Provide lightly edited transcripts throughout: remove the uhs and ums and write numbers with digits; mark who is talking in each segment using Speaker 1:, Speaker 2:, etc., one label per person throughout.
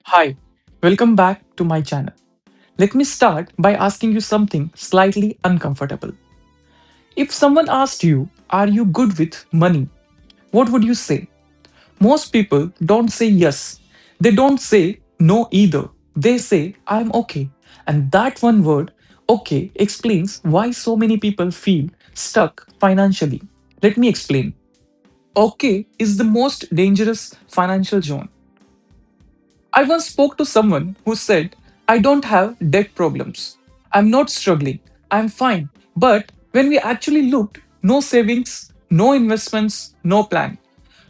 Speaker 1: Hi, welcome back to my channel. Let me start by asking you something slightly uncomfortable. If someone asked you, are you good with money? What would you say? Most people don't say yes. They don't say no either. They say, I'm okay. And that one word, okay, explains why so many people feel stuck financially. Let me explain. Okay is the most dangerous financial zone. I once spoke to someone who said, I don't have debt problems. I'm not struggling. I'm fine. But when we actually looked, no savings, no investments, no plan.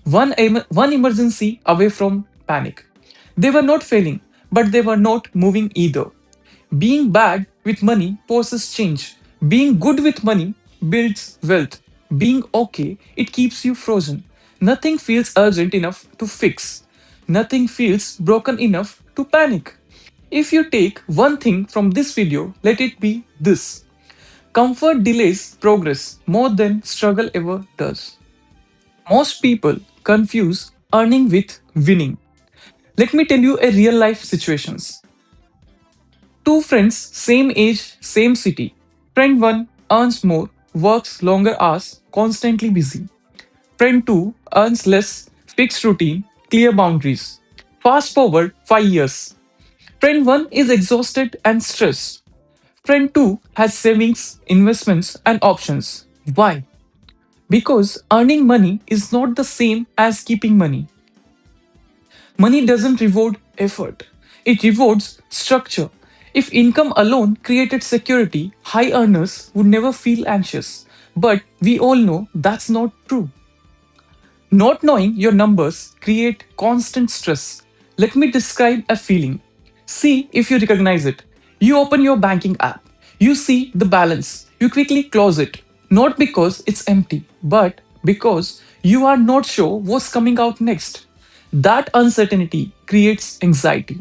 Speaker 1: One emergency away from panic. They were not failing, but they were not moving either. Being bad with money forces change. Being good with money builds wealth. Being okay, it keeps you frozen. Nothing feels urgent enough to fix. Nothing feels broken enough to panic. If you take one thing from this video, let it be this. Comfort delays progress more than struggle ever does. Most people confuse earning with winning. Let me tell you a real life situations. Two friends, same age, same city. Friend 1 earns more, works longer hours, constantly busy. Friend 2 earns less, fixed routine, clear boundaries. Fast forward 5 years. Friend 1 is exhausted and stressed. Friend 2 has savings, investments, and options. Why? Because earning money is not the same as keeping money. Money doesn't reward effort, it rewards structure. If income alone created security, high earners would never feel anxious. But we all know that's not true. Not knowing your numbers create constant stress. Let me describe a feeling. See if you recognize it. You open your banking app. You see the balance. You quickly close it. Not because it's empty, but because you are not sure what's coming out next. That uncertainty creates anxiety.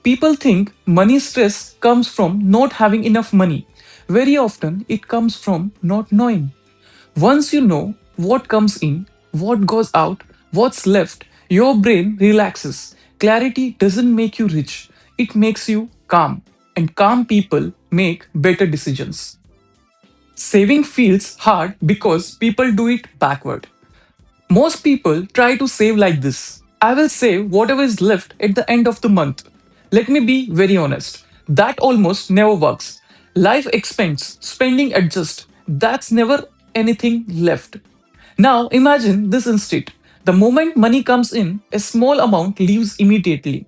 Speaker 1: People think money stress comes from not having enough money. Very often, it comes from not knowing. Once you know what comes in, what goes out, what's left, your brain relaxes. Clarity doesn't make you rich, it makes you calm. And calm people make better decisions. Saving feels hard because people do it backward. Most people try to save like this. I will save whatever is left at the end of the month. Let me be very honest. That almost never works. Life expands, spending adjusts. That's never anything left. Now imagine this instead. The moment money comes in, a small amount leaves immediately.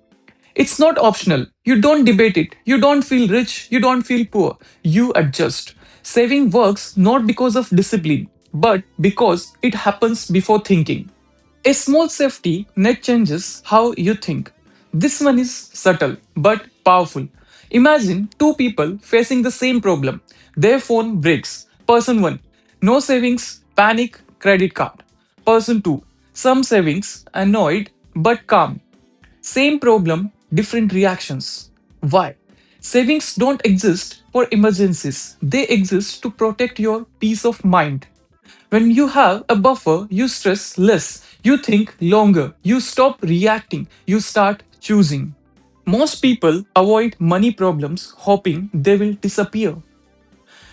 Speaker 1: It's not optional. You don't debate it. You don't feel rich. You don't feel poor. You adjust. Saving works not because of discipline, but because it happens before thinking. A small safety net changes how you think. This one is subtle but powerful. Imagine two people facing the same problem. Their phone breaks. Person 1, no savings, panic, credit card. Person 2, some savings, annoyed but calm. Same problem, different reactions. Why? Savings don't exist for emergencies, they exist to protect your peace of mind. When you have a buffer, you stress less, you think longer, you stop reacting, you start choosing. Most people avoid money problems hoping they will disappear.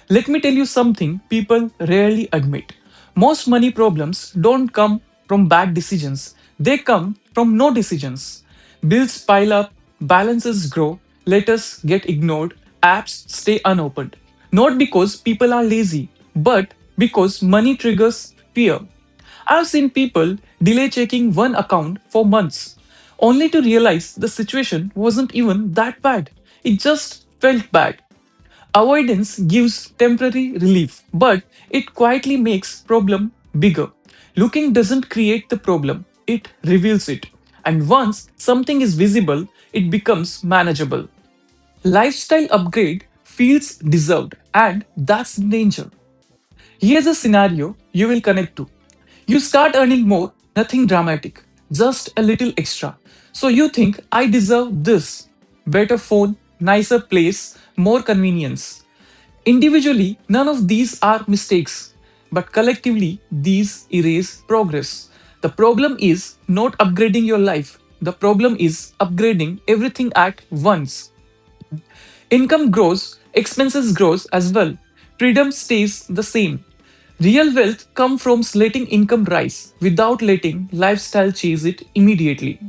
Speaker 1: Let me tell you something people rarely admit. Most money problems don't come from bad decisions, they come from no decisions. Bills pile up, balances grow, letters get ignored, apps stay unopened. Not because people are lazy, but because money triggers fear. I've seen people delay checking one account for months, only to realize the situation wasn't even that bad. It just felt bad. Avoidance gives temporary relief, but it quietly makes problem bigger. Looking doesn't create the problem, it reveals it. And once something is visible, it becomes manageable. Lifestyle upgrade feels deserved, and that's the danger. Here's a scenario you will connect to. You start earning more, nothing dramatic, just a little extra. So you think, I deserve this. Better phone, nicer place, more convenience. Individually, none of these are mistakes, but collectively, these erase progress. The problem is not upgrading your life, The problem is upgrading everything at once. Income grows, expenses grows as well. Freedom stays the same. Real wealth comes from letting income rise without letting lifestyle chase it immediately.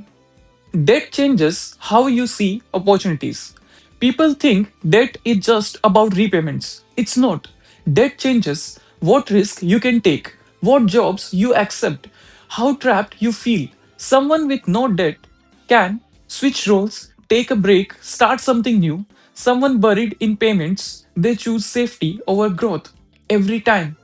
Speaker 1: Debt changes how you see opportunities. People think debt is just about repayments. It's not. Debt changes what risk you can take, what jobs you accept, how trapped you feel. Someone with no debt can switch roles, take a break, start something new. Someone buried in payments, they choose safety over growth every time.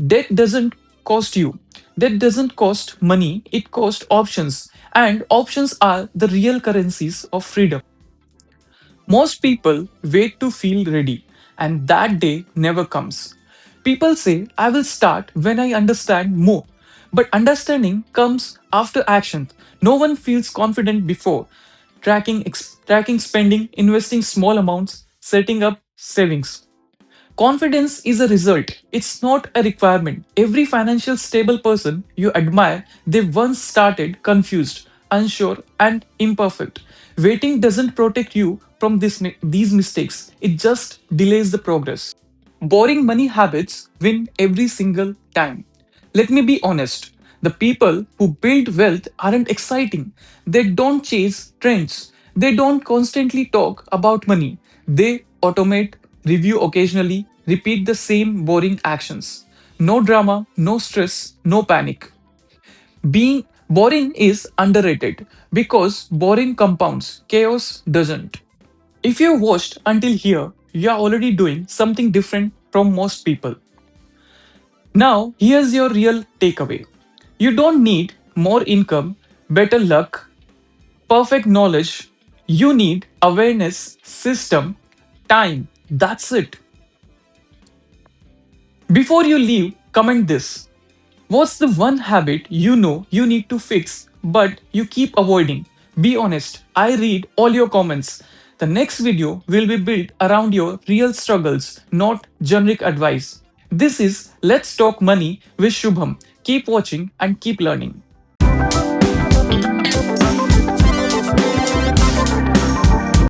Speaker 1: Debt doesn't cost you. Debt doesn't cost money, it costs options. And options are the real currencies of freedom. Most people wait to feel ready, and that day never comes. People say, I will start when I understand more. But understanding comes after action. No one feels confident before tracking spending, investing small amounts, setting up savings. Confidence is a result, it's not a requirement. Every financial stable person you admire, they once started confused, unsure, and imperfect. Waiting doesn't protect you from these mistakes, it just delays the progress. Boring money habits win every single time. Let me be honest. The people who build wealth aren't exciting. They don't chase trends. They don't constantly talk about money. They automate, review occasionally, repeat the same boring actions. No drama, no stress, no panic. Being boring is underrated because boring compounds, chaos doesn't. If you watched until here, you are already doing something different from most people. Now, here's your real takeaway. You don't need more income, better luck, perfect knowledge. You need awareness, system, time. That's it. Before you leave, comment this. What's the one habit you know you need to fix but you keep avoiding? Be honest, I read all your comments. The next video will be built around your real struggles, not generic advice. This is Let's Talk Money with Shubham. Keep watching and keep learning.